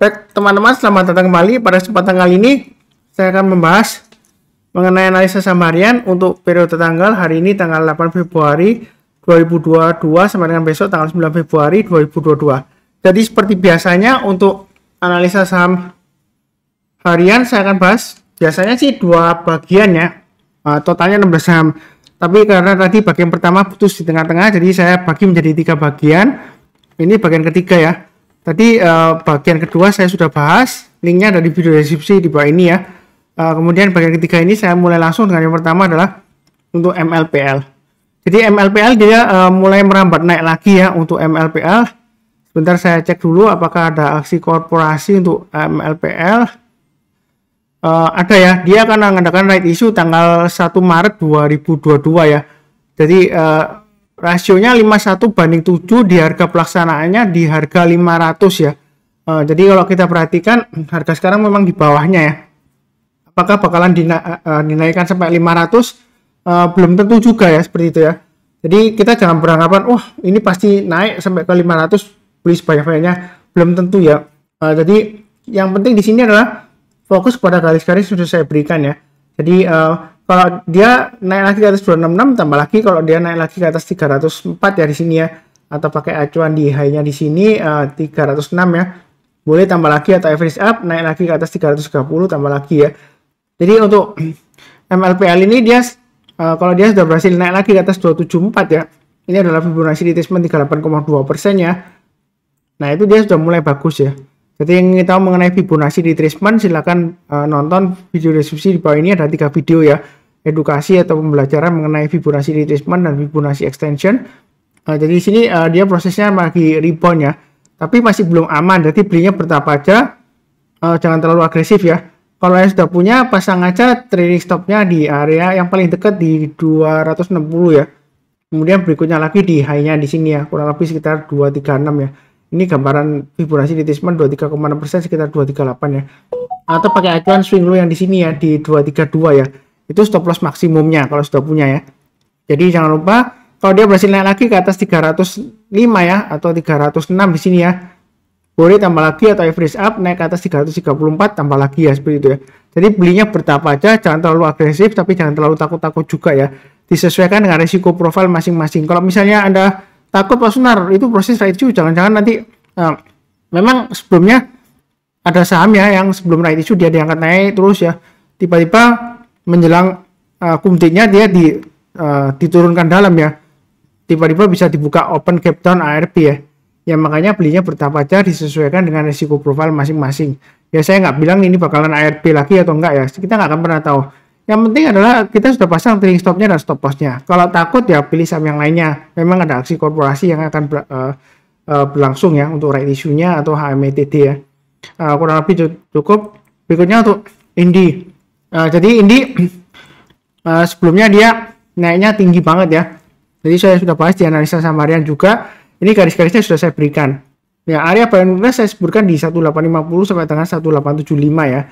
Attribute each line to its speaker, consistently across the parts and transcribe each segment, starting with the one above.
Speaker 1: Baik, teman-teman, selamat datang kembali. Pada kesempatan kali ini, saya akan membahas mengenai analisa saham harian untuk periode tanggal hari ini, tanggal 8 Februari 2022, sampai dengan besok, tanggal 9 Februari 2022. Jadi, seperti biasanya, untuk analisa saham harian, saya akan bahas, biasanya sih dua bagian ya, totalnya 16 saham. Tapi karena tadi bagian pertama putus di tengah-tengah, jadi saya bagi menjadi 3 bagian. Ini bagian ketiga ya. Tadi bagian kedua saya sudah bahas, linknya ada di video deskripsi di bawah ini ya. Kemudian bagian ketiga ini saya mulai langsung dengan yang pertama adalah untuk MLPL. Jadi MLPL dia mulai merambat naik lagi ya untuk MLPL. Sebentar saya cek dulu apakah ada aksi korporasi untuk MLPL. Ada ya, dia akan mengadakan right issue tanggal 1 Maret 2022 ya. Jadi rasionya 51/7 di harga pelaksanaannya di harga 500 ya. Jadi kalau kita perhatikan harga sekarang memang di bawahnya ya. Apakah bakalan dinaikkan sampai 500? Belum tentu juga ya seperti itu ya. Jadi kita jangan beranggapan wah ini pasti naik sampai ke 500 beli sebanyak-banyaknya. Belum tentu ya. Jadi yang penting di sini adalah fokus pada garis-garis sudah saya berikan ya. Jadi kalau dia naik lagi ke atas 266 tambah lagi, kalau dia naik lagi ke atas 304 ya di sini ya, atau pakai acuan di high-nya di sini 306 ya, boleh tambah lagi, atau average up naik lagi ke atas 330 tambah lagi ya. Jadi untuk MLPL ini dia kalau dia sudah berhasil naik lagi ke atas 274 ya, ini adalah Fibonacci retracement 38,2% ya. Nah itu dia sudah mulai bagus ya. Jadi yang ingin tahu mengenai Fibonacci retracement, silakan nonton video deskripsi di bawah ini, ada 3 video ya, edukasi atau pembelajaran mengenai Fibonacci retracement dan Fibonacci extension. Jadi di sini dia prosesnya lagi rebound ya, tapi masih belum aman. Jadi belinya bertahap aja, jangan terlalu agresif ya. Kalau yang sudah punya, pasang aja trailing stopnya di area yang paling dekat di 260 ya. Kemudian berikutnya lagi di high-nya di sini ya, kurang lebih sekitar 236 ya. Ini gambaran Fibonacci retracement 23,6%, sekitar 238 ya. Atau pakai acuan swing low yang di sini ya, di 232 ya. Itu stop loss maksimumnya kalau sudah punya ya. Jadi jangan lupa kalau dia berhasil naik lagi ke atas 305 ya, atau 306 di sini ya, boleh tambah lagi, atau average up naik ke atas 334 tambah lagi ya, seperti itu ya. Jadi belinya bertahap aja, jangan terlalu agresif tapi jangan terlalu takut-takut juga ya. Disesuaikan dengan risiko profil masing-masing. Kalau misalnya Anda takut Pak Sunar itu proses right issue, jangan-jangan nanti memang sebelumnya ada saham ya yang sebelum right issue dia diangkat naik terus ya, tiba-tiba menjelang kumdiknya dia diturunkan dalam ya, tiba-tiba bisa dibuka open gap down ARP ya, makanya belinya bertahap aja, disesuaikan dengan risiko profil masing-masing ya. Saya nggak bilang ini bakalan ARP lagi atau enggak ya, kita nggak akan pernah tahu. Yang penting adalah kita sudah pasang trailing stopnya dan stop lossnya. Kalau takut ya pilih saham yang lainnya. Memang ada aksi korporasi yang akan berlangsung ya untuk right issue-nya atau HMETD ya. Kurang lebih cukup. Berikutnya untuk Indi. Jadi Indi sebelumnya dia naiknya tinggi banget ya. Jadi saya sudah bahas di analisa saham harian juga. Ini garis-garisnya sudah saya berikan. Ya, area buying saya sebutkan di 1850 sampai dengan 1875 ya.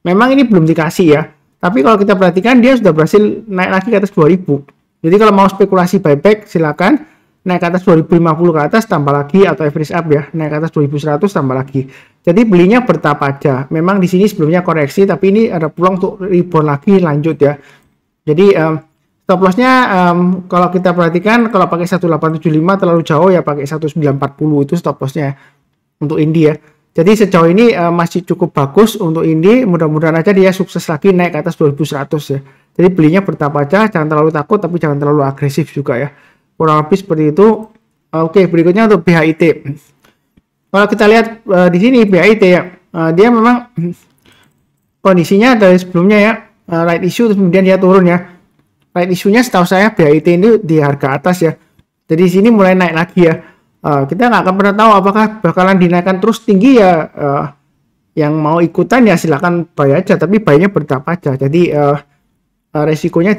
Speaker 1: Memang ini belum dikasih ya. Tapi kalau kita perhatikan dia sudah berhasil naik lagi ke atas 2000. Jadi kalau mau spekulasi buyback silakan naik ke atas 2050 ke atas tambah lagi, atau average up ya, naik ke atas 2100 tambah lagi. Jadi belinya bertahap aja. Memang di sini sebelumnya koreksi tapi ini ada peluang untuk rebound lagi lanjut ya. Jadi stop lossnya kalau kita perhatikan kalau pakai 1875 terlalu jauh ya, pakai 1940 itu stop lossnya untuk Indi ya. Jadi sejauh ini masih cukup bagus untuk Indi, mudah-mudahan aja dia sukses lagi naik ke atas 2100 ya. Jadi belinya bertahap aja, jangan terlalu takut tapi jangan terlalu agresif juga ya. Kurang lebih seperti itu. Oke, berikutnya untuk BHIT. Kalau kita lihat di sini BHIT ya, dia memang kondisinya dari sebelumnya ya, right issue kemudian dia turun ya. Right issue-nya setahu saya BHIT ini di harga atas ya. Jadi di sini mulai naik lagi ya. Kita nggak akan pernah tahu apakah bakalan dinaikkan terus tinggi ya. Yang mau ikutan ya silakan buy aja, tapi buy-nya bertahap aja. Jadi resikonya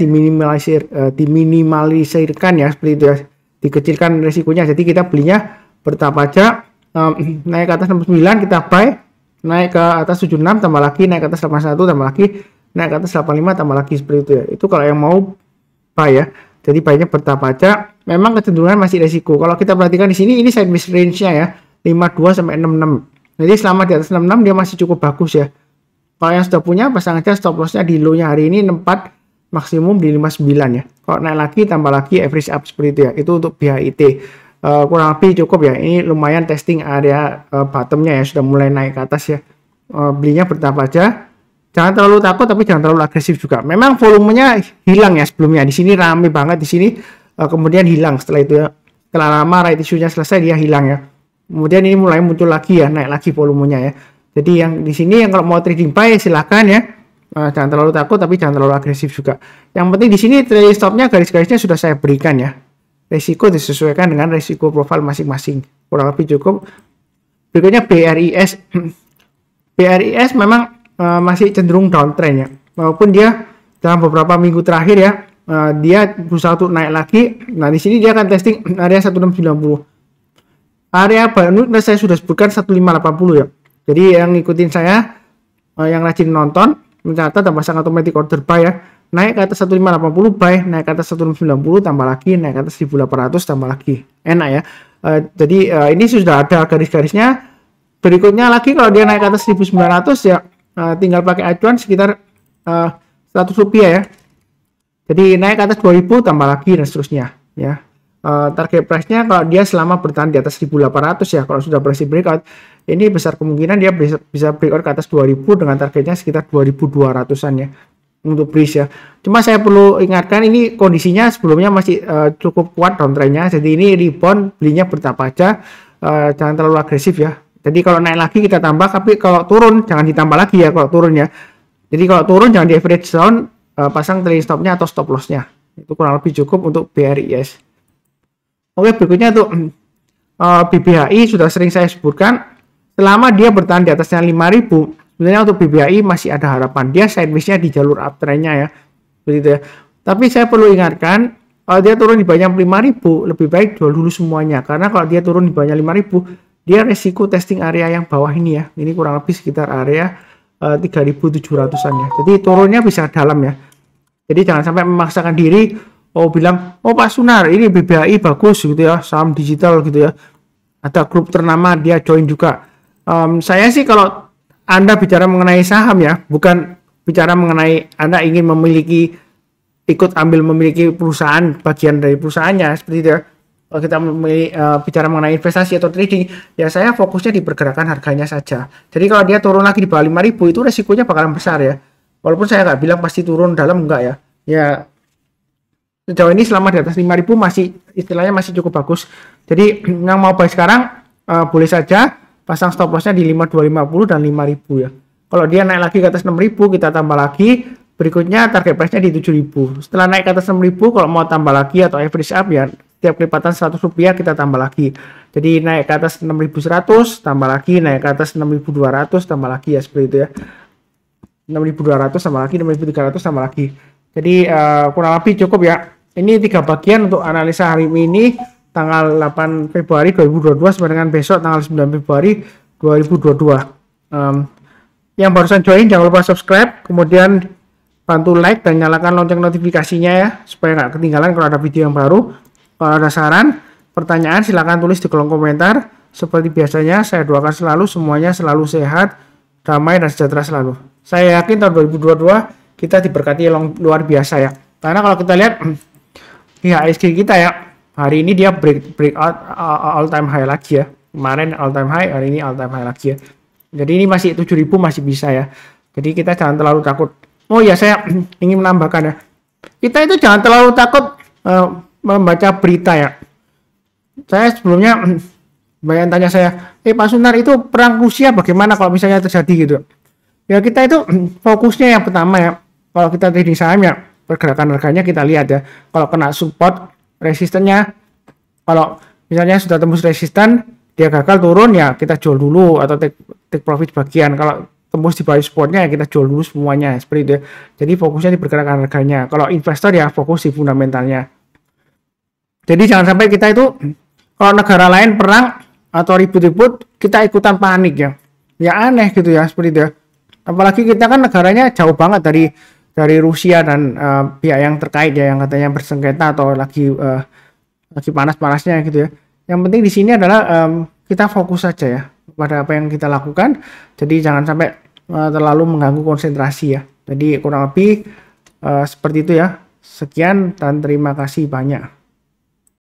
Speaker 1: diminimalisirkan ya, seperti itu ya, dikecilkan resikonya. Jadi kita belinya bertahap aja, naik ke atas 69 kita buy, naik ke atas 76 tambah lagi, naik ke atas 81 tambah lagi, naik ke atas 85 tambah lagi, seperti itu ya. Itu kalau yang mau buy ya. Jadi buy-nya bertahap aja. Memang kecenderungan masih resiko. Kalau kita perhatikan di sini ini sideways range-nya ya, 52 sampai 66. Jadi selama di atas 66 dia masih cukup bagus ya. Kalau yang sudah punya pasang aja stop lossnya di low-nya hari ini 64, maksimum di 59 ya. Kalau naik lagi tambah lagi average up seperti itu ya. Itu untuk BHIT. Kurang lebih cukup ya. Ini lumayan testing area bottomnya ya, sudah mulai naik ke atas ya. Belinya bertahap aja. Jangan terlalu takut tapi jangan terlalu agresif juga. Memang volumenya hilang ya sebelumnya. Di sini rame banget di sini, kemudian hilang setelah itu ya. Setelah lama right issue-nya selesai dia hilang ya. Kemudian ini mulai muncul lagi ya, naik lagi volumenya ya. Jadi yang di sini yang kalau mau trading buy silahkan ya. Jangan terlalu takut tapi jangan terlalu agresif juga. Yang penting di sini trailing stopnya garis-garisnya sudah saya berikan ya. Risiko disesuaikan dengan risiko profil masing-masing. Kurang lebih cukup. Berikutnya BRIS. BRIS memang masih cenderung downtrend ya. Walaupun dia dalam beberapa minggu terakhir ya, dia berusaha untuk naik lagi. Nah di sini dia akan testing area 1690. Area baru saya sudah sebutkan 1580 ya. Jadi yang ngikutin saya, yang rajin nonton, mencatat dan pasang automatic order buy ya. Naik ke atas 1580 buy, naik ke atas 1690 tambah lagi, naik ke atas 1800 tambah lagi. Enak ya. Jadi ini sudah ada garis-garisnya. Berikutnya lagi kalau dia naik ke atas 1900 ya, tinggal pakai acuan sekitar 100 rupiah ya. Jadi naik ke atas 2000 tambah lagi dan seterusnya ya. Target price-nya kalau dia selama bertahan di atas 1800 ya, kalau sudah berhasil breakout, ini besar kemungkinan dia bisa breakout ke atas 2000 dengan targetnya sekitar 2200-an ya untuk breeze ya. Cuma saya perlu ingatkan ini kondisinya sebelumnya masih cukup kuat downtrendnya, jadi ini rebound belinya bertahap aja, jangan terlalu agresif ya. Jadi kalau naik lagi kita tambah, tapi kalau turun jangan ditambah lagi ya kalau turun ya. Jadi kalau turun jangan di average down, pasang trailing stopnya atau stop lossnya. Itu kurang lebih cukup untuk BRIS. Oke, berikutnya untuk BBHI sudah sering saya sebutkan, selama dia bertahan di atasnya 5000, sebenarnya untuk BBHI masih ada harapan. Dia sideways-nya di jalur uptrend-nya ya. Begitu ya. Tapi saya perlu ingatkan, kalau dia turun di bawah 5000, lebih baik jual dulu semuanya. Karena kalau dia turun di bawah 5000, dia resiko testing area yang bawah ini ya. Ini kurang lebih sekitar area 3700-an ya. Jadi turunnya bisa dalam ya. Jadi jangan sampai memaksakan diri, bilang, Pak Sunar, ini BBHI bagus gitu ya, saham digital gitu ya. Ada grup ternama, dia join juga. Saya sih kalau Anda bicara mengenai saham ya, bukan bicara mengenai Anda ingin ikut ambil memiliki perusahaan, bagian dari perusahaannya, seperti itu ya. Kalau kita bicara mengenai investasi atau trading, ya saya fokusnya di pergerakan harganya saja. Jadi kalau dia turun lagi di bawah 5000, itu resikonya bakalan besar ya. Walaupun saya nggak bilang pasti turun dalam, enggak ya. Ya sejauh ini selama di atas 5000 masih istilahnya masih cukup bagus. Jadi yang mau buy sekarang boleh saja pasang stop lossnya di 5250 dan 5000 ya. Kalau dia naik lagi ke atas 6000 kita tambah lagi. Berikutnya target price-nya di 7000. Setelah naik ke atas 6000 kalau mau tambah lagi atau average up ya, setiap kelipatan 100 rupiah kita tambah lagi. Jadi naik ke atas 6100 tambah lagi, naik ke atas 6200 tambah lagi ya, seperti itu ya. 6200 tambah lagi, 6300 tambah lagi. Jadi kurang lebih cukup ya. Ini 3 bagian untuk analisa hari ini tanggal 8 Februari 2022 sampai dengan besok tanggal 9 Februari 2022. Yang barusan join jangan lupa subscribe, kemudian bantu like dan nyalakan lonceng notifikasinya ya, supaya nggak ketinggalan kalau ada video yang baru. Kalau ada saran, pertanyaan silahkan tulis di kolom komentar. Seperti biasanya saya doakan selalu semuanya selalu sehat, damai dan sejahtera selalu. Saya yakin tahun 2022 kita diberkati yang luar biasa ya. Karena kalau kita lihat IHSG kita ya, hari ini dia breakout all time high lagi ya. Kemarin all time high, hari ini all time high lagi ya. Jadi ini masih 7000 masih bisa ya. Jadi kita jangan terlalu takut. Oh ya, saya ingin menambahkan ya. Kita itu jangan terlalu takut membaca berita ya. Saya sebelumnya banyak tanya saya, Pak Sunar, itu perang Rusia bagaimana kalau misalnya terjadi gitu. Ya kita itu fokusnya yang pertama ya. Kalau kita trading saham ya, pergerakan harganya kita lihat ya. Kalau kena support, resistennya, kalau misalnya sudah tembus resisten, dia gagal turun ya kita jual dulu atau take profit bagian. Kalau tembus di bawah supportnya ya kita jual dulu semuanya seperti itu. Jadi fokusnya di pergerakan harganya. Kalau investor ya fokus di fundamentalnya. Jadi jangan sampai kita itu kalau negara lain perang atau ribut-ribut kita ikutan panik ya. Ya aneh gitu ya seperti itu. Apalagi kita kan negaranya jauh banget dari Rusia dan pihak yang terkait ya, yang katanya bersengketa atau lagi panas-panasnya gitu ya. Yang penting di sini adalah kita fokus saja ya. pada apa yang kita lakukan. Jadi jangan sampai terlalu mengganggu konsentrasi ya. Jadi kurang lebih seperti itu ya. Sekian dan terima kasih banyak.